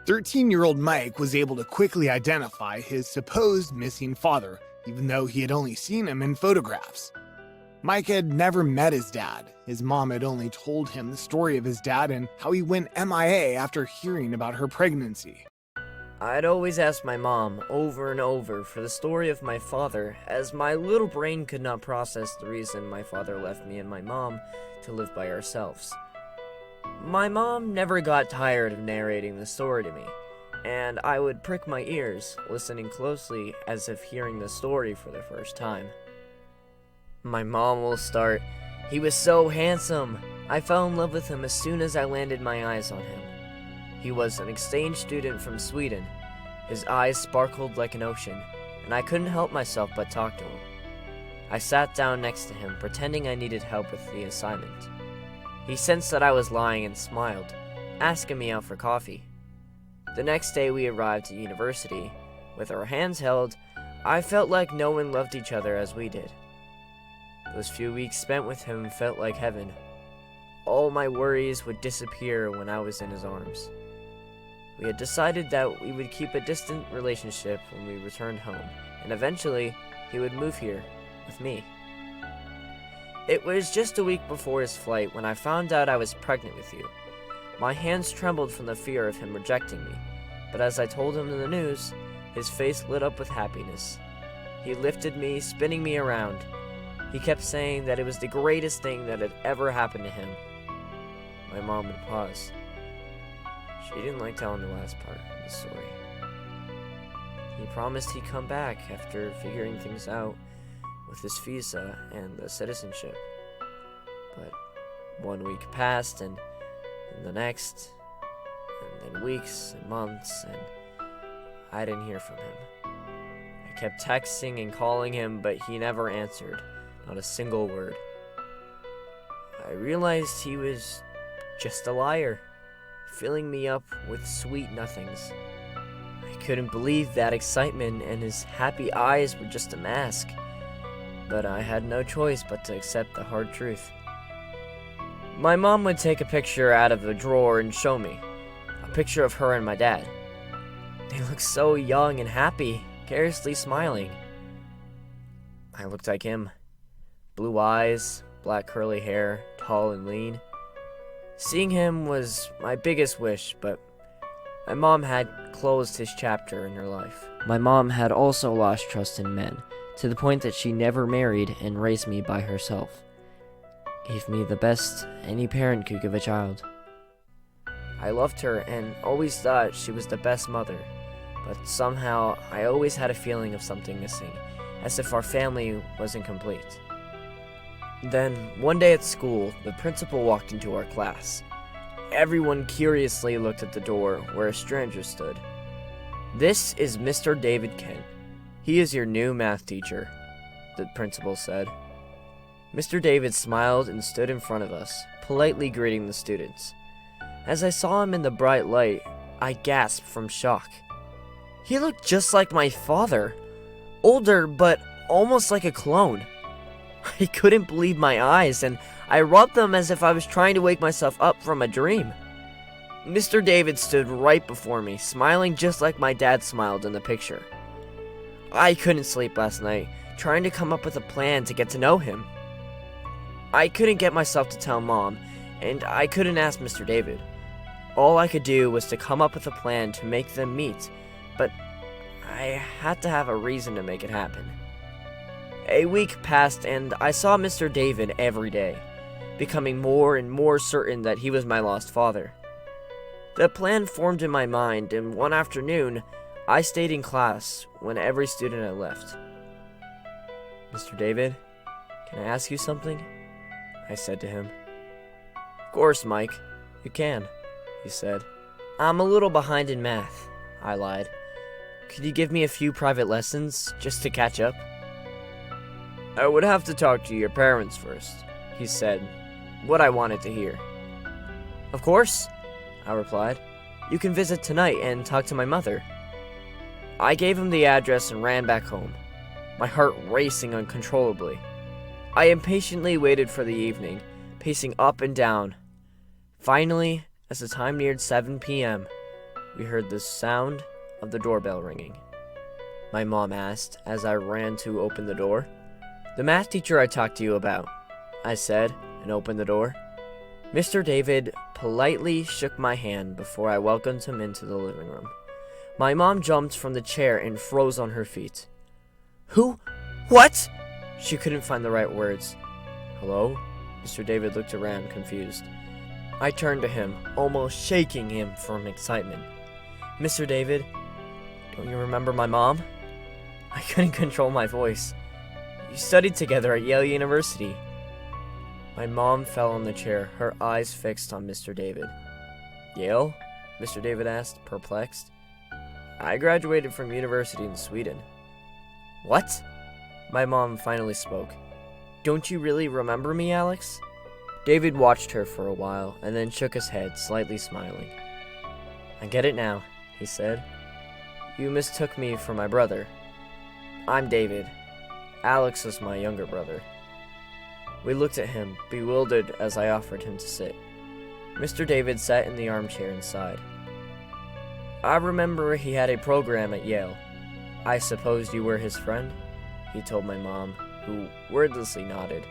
13-year-old Mike was able to quickly identify his supposed missing father, even though he had only seen him in photographs. Mike had never met his dad. His mom had only told him the story of his dad and how he went MIA after hearing about her pregnancy. I'd always ask my mom over and over for the story of my father, as my little brain could not process the reason my father left me and my mom to live by ourselves. My mom never got tired of narrating the story to me, and I would prick my ears, listening closely as if hearing the story for the first time. My mom will start, "He was so handsome. I fell in love with him as soon as I landed my eyes on him. He was an exchange student from Sweden. His eyes sparkled like an ocean, and I couldn't help myself but talk to him. I sat down next to him, pretending I needed help with the assignment. He sensed that I was lying and smiled, asking me out for coffee. The next day we arrived at university. With our hands held, I felt like no one loved each other as we did. Those few weeks spent with him felt like heaven. All my worries would disappear when I was in his arms. We had decided that we would keep a distant relationship when we returned home, and eventually he would move here with me. It was just a week before his flight when I found out I was pregnant with you. My hands trembled from the fear of him rejecting me, but as I told him the news, his face lit up with happiness. He lifted me, spinning me around. He kept saying that it was the greatest thing that had ever happened to him. My mom would pause. She didn't like telling the last part of the story. He promised he'd come back after figuring things out with his visa and the citizenship. But 1 week passed, and the next, and then weeks and months, and I didn't hear from him. I kept texting and calling him, but he never answered, not a single word. I realized he was just a liar, filling me up with sweet nothings. I couldn't believe that excitement and his happy eyes were just a mask, but I had no choice but to accept the hard truth. My mom would take a picture out of a drawer and show me, a picture of her and my dad. They looked so young and happy, carelessly smiling. I looked like him. Blue eyes, black curly hair, tall and lean. Seeing him was my biggest wish, but my mom had closed his chapter in her life. My mom had also lost trust in men, to the point that she never married and raised me by herself. Gave me the best any parent could give a child. I loved her and always thought she was the best mother, but somehow I always had a feeling of something missing, as if our family wasn't complete. Then, one day at school, the principal walked into our class. Everyone curiously looked at the door where a stranger stood. "This is Mr. David Kent. He is your new math teacher," the principal said. Mr. David smiled and stood in front of us, politely greeting the students. As I saw him in the bright light, I gasped from shock. He looked just like my father, older but almost like a clone. I couldn't believe my eyes, and I rubbed them as if I was trying to wake myself up from a dream. Mr. David stood right before me, smiling just like my dad smiled in the picture. I couldn't sleep last night, trying to come up with a plan to get to know him. I couldn't get myself to tell Mom, and I couldn't ask Mr. David. All I could do was to come up with a plan to make them meet, but I had to have a reason to make it happen. A week passed, and I saw Mr. David every day, becoming more and more certain that he was my lost father. The plan formed in my mind, and one afternoon, I stayed in class when every student had left. "Mr. David, can I ask you something?" I said to him. "Of course, Mike, you can," he said. "I'm a little behind in math," I lied. "Could you give me a few private lessons, just to catch up?" "I would have to talk to your parents first," he said, what I wanted to hear. "Of course," I replied. "You can visit tonight and talk to my mother." I gave him the address and ran back home, my heart racing uncontrollably. I impatiently waited for the evening, pacing up and down. Finally, as the time neared 7 p.m., we heard the sound of the doorbell ringing. My mom asked as I ran to open the door. "The math teacher I talked to you about," I said, and opened the door. Mr. David politely shook my hand before I welcomed him into the living room. My mom jumped from the chair and froze on her feet. "Who? What?" She couldn't find the right words. "Hello?" Mr. David looked around, confused. I turned to him, almost shaking him from excitement. "Mr. David, don't you remember my mom?" I couldn't control my voice. "You studied together at Yale University." My mom fell on the chair, her eyes fixed on Mr. David. "Yale?" Mr. David asked, perplexed. "I graduated from university in Sweden." "What?" My mom finally spoke. "Don't you really remember me, Alex?" David watched her for a while and then shook his head, slightly smiling. "I get it now," he said. "You mistook me for my brother. I'm David. Alex was my younger brother." We looked at him, bewildered as I offered him to sit. Mr. David sat in the armchair inside. "I remember he had a program at Yale. I supposed you were his friend?" he told my mom, who wordlessly nodded.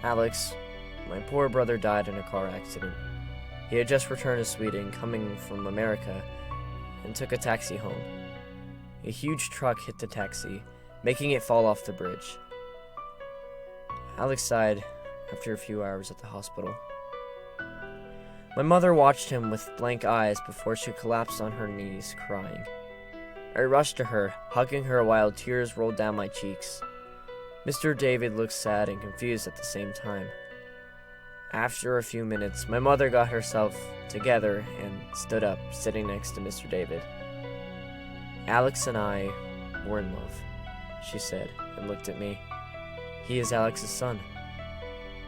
"Alex, my poor brother died in a car accident. He had just returned to Sweden, coming from America, and took a taxi home. A huge truck hit the taxi, making it fall off the bridge. Alex died after a few hours at the hospital." My mother watched him with blank eyes before she collapsed on her knees, crying. I rushed to her, hugging her while tears rolled down my cheeks. Mr. David looked sad and confused at the same time. After a few minutes, my mother got herself together and stood up, sitting next to Mr. David. "Alex and I were in love," she said, and looked at me. "He is Alex's son."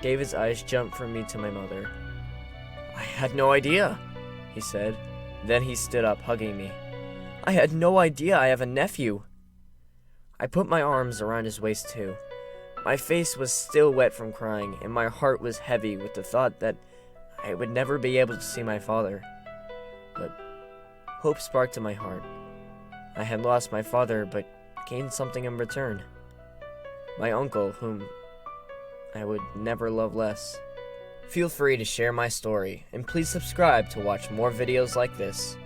David's eyes jumped from me to my mother. "I had no idea," he said. Then he stood up, hugging me. "I had no idea I have a nephew." I put my arms around his waist too. My face was still wet from crying, and my heart was heavy with the thought that I would never be able to see my father. But hope sparked in my heart. I had lost my father, but gained something in return. My uncle, whom I would never love less. Feel free to share my story, and please subscribe to watch more videos like this.